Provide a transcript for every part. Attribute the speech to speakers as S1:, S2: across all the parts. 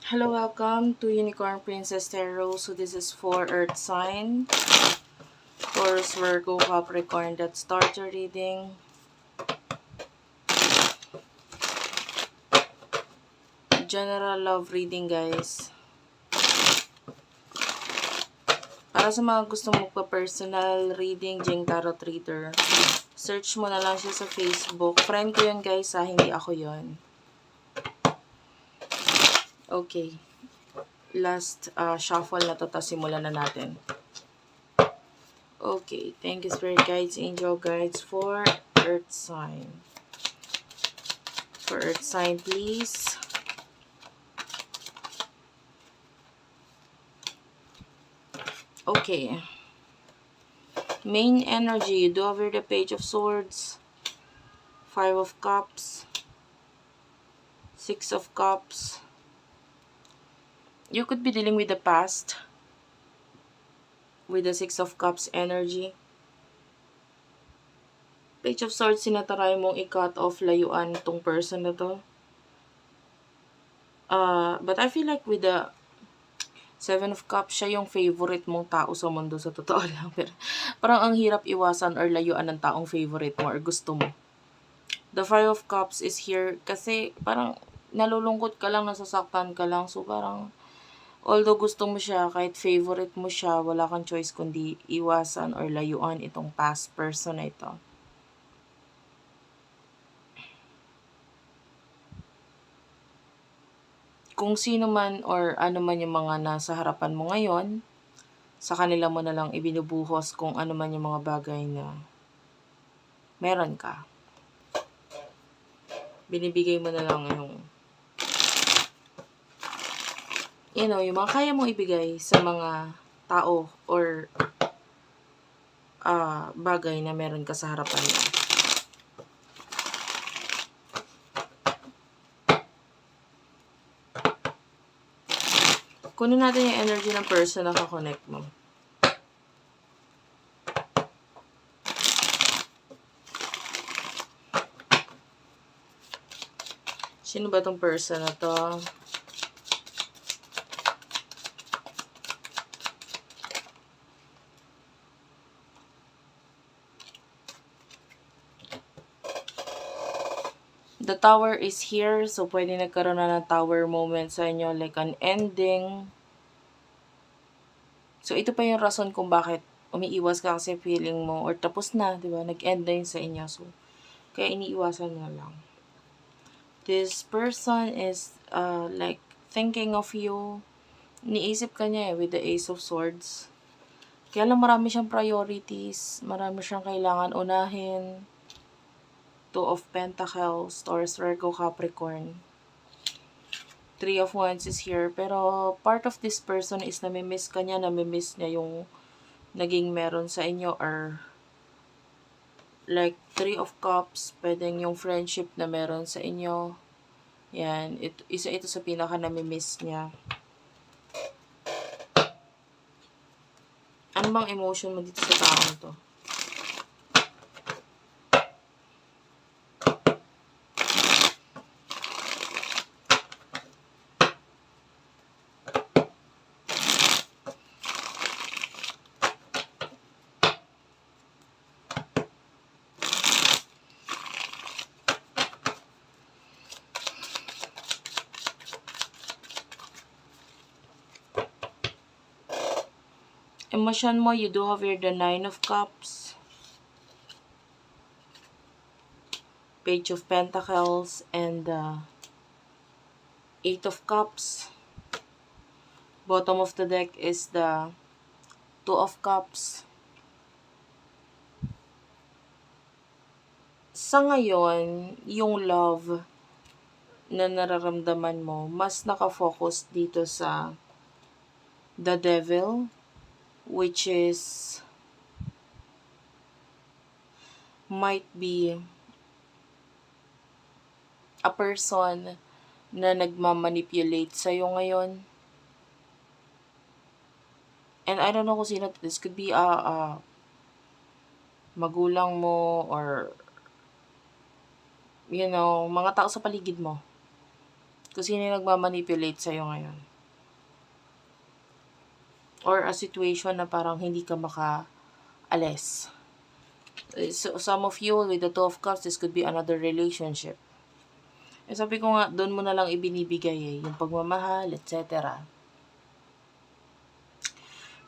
S1: Hello, welcome to Unicorn Princess Tarot. So this is for Earth sign, Taurus, Virgo, Capricorn. That start your reading. General love reading, guys. Para sa mga gusto magpa-personal reading, Jing Tarot Reader, search mo na lang siya sa Facebook. Friend ko yun, guys, hindi ako yun. Okay. Last shuffle na to, tapos simulan na natin. Okay, thank you Spirit Guides, Angel Guides for Earth sign. For Earth sign, please. Okay. Main energy, you do have here the Page of Swords, Five of Cups, Six of Cups. You could be dealing with the past with the Six of Cups energy. Page of Swords, sinataray mong i-cut off, layuan tong person na to. But I feel like with the Seven of Cups, siya yung favorite mong tao sa mundo, sa totoo lang. Pero parang ang hirap iwasan or layuan ng taong favorite mo or gusto mo. The Five of Cups is here kasi parang nalulungkot ka lang, nasasaktan ka lang. So parang although gusto mo siya, kahit favorite mo siya, wala kang choice kundi iwasan or layuan itong past person na ito. Kung sino man or ano man yung mga nasa harapan mo ngayon, sa kanila mo na lang ibinubuhos kung ano man yung mga bagay na meron ka. Binibigay mo na lang yung yung mga kaya mong ibigay sa mga tao or bagay na meron ka sa harapan mo. Kunin natin yung energy ng person na kakonect mo. Sino ba tong person na to? The Tower is here. So, pwede nagkaroon na ng tower moment sa inyo. Like an ending. So, ito pa yung rason kung bakit umiiwas ka kasi feeling mo or tapos na, di ba? Nag-end na yun sa inyo. So, kaya iniiwasan mo lang. This person is like thinking of you. Niisip ka niya with the Ace of Swords. Kaya lang marami siyang priorities. Marami siyang kailangan unahin. Two of Pentacles, Taurus, Virgo, Capricorn. Three of Wands is here. Pero part of this person is namimiss ka niya. Namimiss niya yung naging meron sa inyo or like Three of Cups. Pwedeng yung friendship na meron sa inyo. Yan. Isa ito sa pinaka namimiss niya. Ano bang emotion mo dito sa taong to? Emotion mo, you do have here the Nine of Cups, Page of Pentacles, and the Eight of Cups. Bottom of the deck is the Two of Cups. Sa ngayon, yung love na nararamdaman mo, mas nakafocus dito sa the Devil, which is might be a person na nagmamanipulate sa'yo ngayon. And I don't know kung sino this could be magulang mo or mga tao sa paligid mo. Kung sino yung nagmamanipulate sa'yo ngayon. Or a situation na parang hindi ka makaalis. So, some of you with the Two of Cups, this could be another relationship. Sabi ko nga, doon mo na lang ibinibigay yung pagmamahal, etc.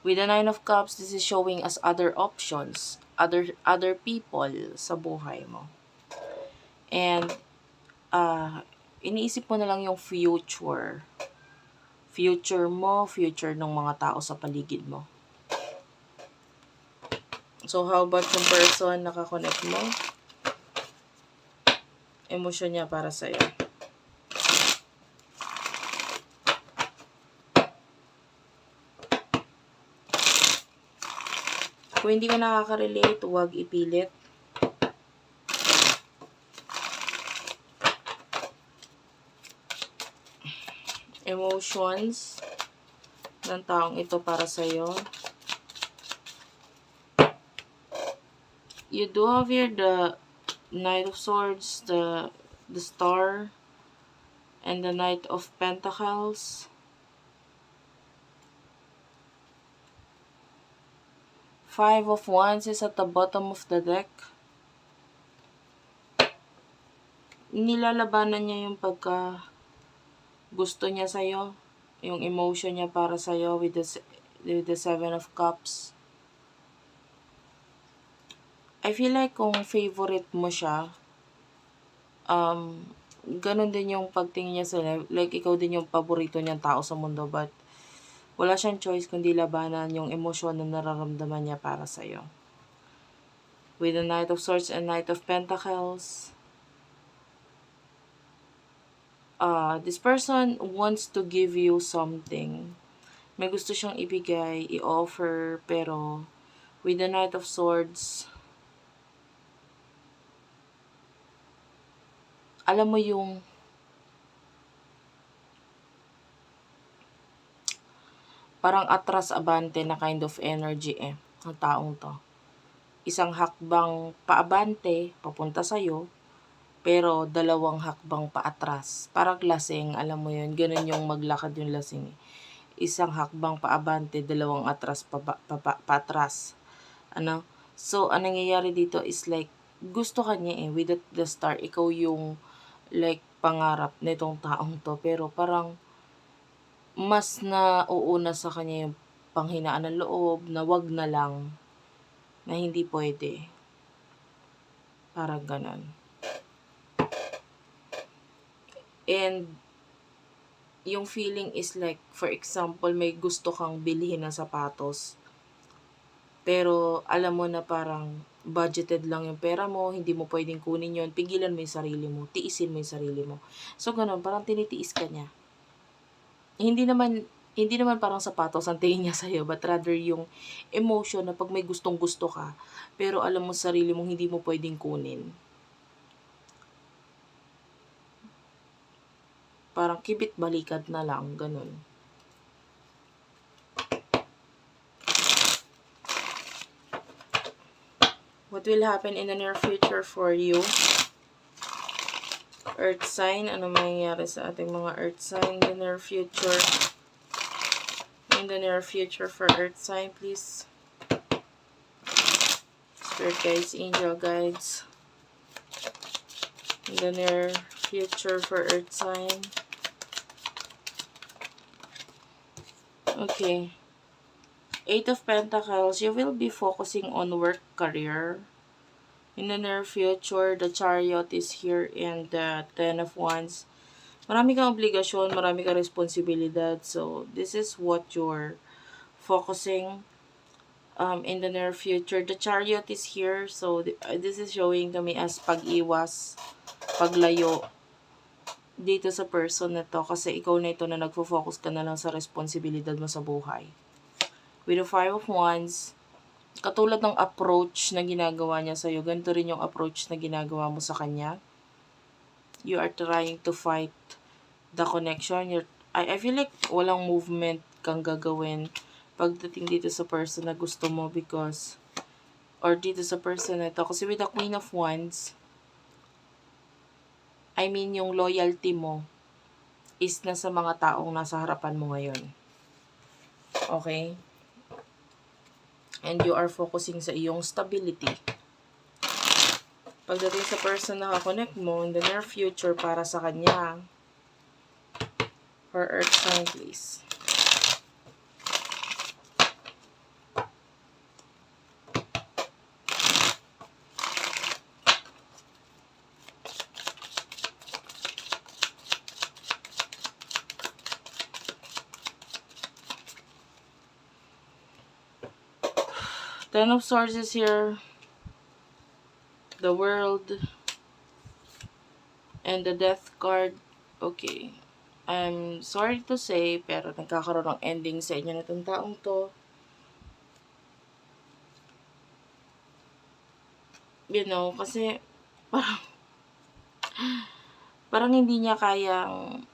S1: With the Nine of Cups, this is showing us other options, other people sa buhay mo. And, iniisip mo na lang yung future. Future mo, future ng mga tao sa paligid mo. So, how about yung person nakakonect mo? Emosyon niya para sa'yo. Kung hindi ka nakaka-relate, huwag ipilit. Emotions ng taong ito para sa'yo. You do have here the Knight of Swords, the Star, and the Knight of Pentacles. Five of Wands is at the bottom of the deck. Nilalabanan niya yung pagka gusto niya sa'yo, yung emotion niya para sa'yo with the Seven of Cups. I feel like kung favorite mo siya, ganun din yung pagtingin niya sa'yo. Like, ikaw din yung paborito niyang tao sa mundo, but wala siyang choice kundi labanan yung emosyon na nararamdaman niya para sa'yo. With the Knight of Swords and Knight of Pentacles, this person wants to give you something. May gusto siyang ibigay, i-offer, pero with the Knight of Swords, alam mo yung parang atras-abante na kind of energy ng taong to. Isang hakbang paabante, papunta sa'yo, pero dalawang hakbang paatras. Parang lasing, alam mo yun, ganun yung maglakad yung lasing. Isang hakbang paabante, dalawang atras, paatras. Ano? So, anong nangyayari dito is like, gusto ka niya with the Star, ikaw yung like pangarap nitong taong to, pero parang mas nauuna sa kanya yung panghinaan ng loob, na wag na lang, na hindi pwede. Parang ganon. And, yung feeling is like, for example, may gusto kang bilhin ng sapatos, pero alam mo na parang budgeted lang yung pera mo, hindi mo pwedeng kunin yon, pigilan mo yung sarili mo, tiisin mo yung sarili mo. So, ganon, parang tinitiis ka niya. Hindi naman parang sapatos ang tingin niya sa'yo, but rather yung emotion na pag may gustong gusto ka, pero alam mo sarili mong hindi mo pwedeng kunin. Parang kibit balikat na lang, ganun. What will happen in the near future for you? Earth sign, ano mangyayari sa ating mga Earth sign in the near future? In the near future for Earth sign, please. Spirit guides, angel guides. In the near future for Earth sign. Okay. Eight of Pentacles, you will be focusing on work, career. In the near future, the Chariot is here, and the Ten of Wands. Marami kang obligasyon, marami kang responsibilidad. So, this is what you're focusing in the near future. The Chariot is here. So, this is showing to me as pag-iwas, paglayo dito sa person na to. Kasi ikaw na ito na nagfo-focus ka na lang sa responsibilidad mo sa buhay. With the Five of Wands, katulad ng approach na ginagawa niya sa'yo, ganito rin yung approach na ginagawa mo sa kanya. You are trying to fight the connection. I feel like walang movement kang gagawin pagdating dito sa person na gusto mo, because, or dito sa person na ito. Kasi with the Queen of Wands, I mean yung loyalty mo, is na sa mga taong nasa harapan mo ngayon. Okay? And you are focusing sa iyong stability. Pagdating sa person na kakonect mo in the near future para sa kanya, for earth sign please. Ten of Swords is here. The World. And the Death card. Okay. I'm sorry to say, pero nagkakaroon ng ending sa inyo na itong taong to. You know, kasi parang hindi niya kayang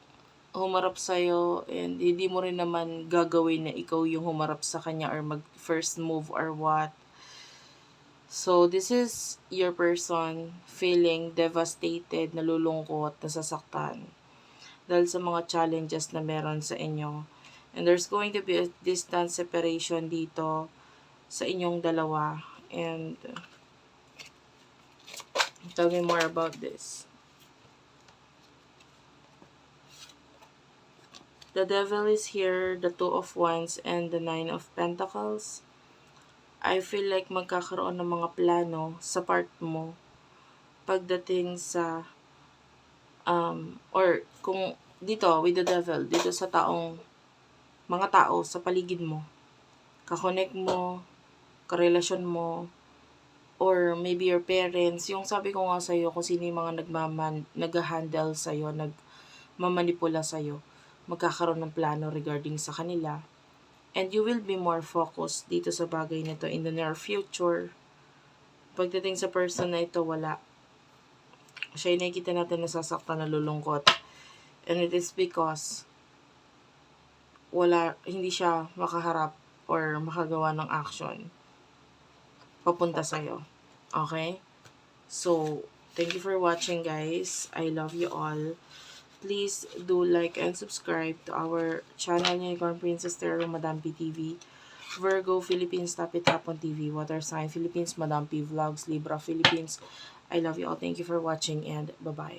S1: humarap sa'yo and hindi mo rin naman gagawin na ikaw yung humarap sa kanya or mag-first move or what. So, this is your person feeling devastated, nalulungkot, nasasaktan dahil sa mga challenges na meron sa inyo. And there's going to be a distant separation dito sa inyong dalawa. And tell me more about this. The Devil is here, the Two of Wands, and the Nine of Pentacles. I feel like magkakaroon ng mga plano sa part mo pagdating sa or kung dito with the Devil, dito sa mga tao sa paligid mo, kakonect mo, karelasyon mo, or maybe your parents, yung sabi ko nga sa'yo, kung sino yung mga nag-handle sa'yo, nagmamanipula sa'yo, magkakaroon ng plano regarding sa kanila. And you will be more focused dito sa bagay nito in the near future. Pagdating sa person na ito, wala. Siya yung nakikita natin nasasaktan, nalulungkot. And it is because hindi siya makaharap or makagawa ng action papunta sa'yo. Okay? So, thank you for watching, guys. I love you all. Please do like and subscribe to our channel, Unicorn Princess Tarot, Madam P TV, Virgo Philippines, Tapit Hapon TV, Water Sign Philippines, Madam P Vlogs, Libra Philippines. I love you all. Thank you for watching and bye-bye.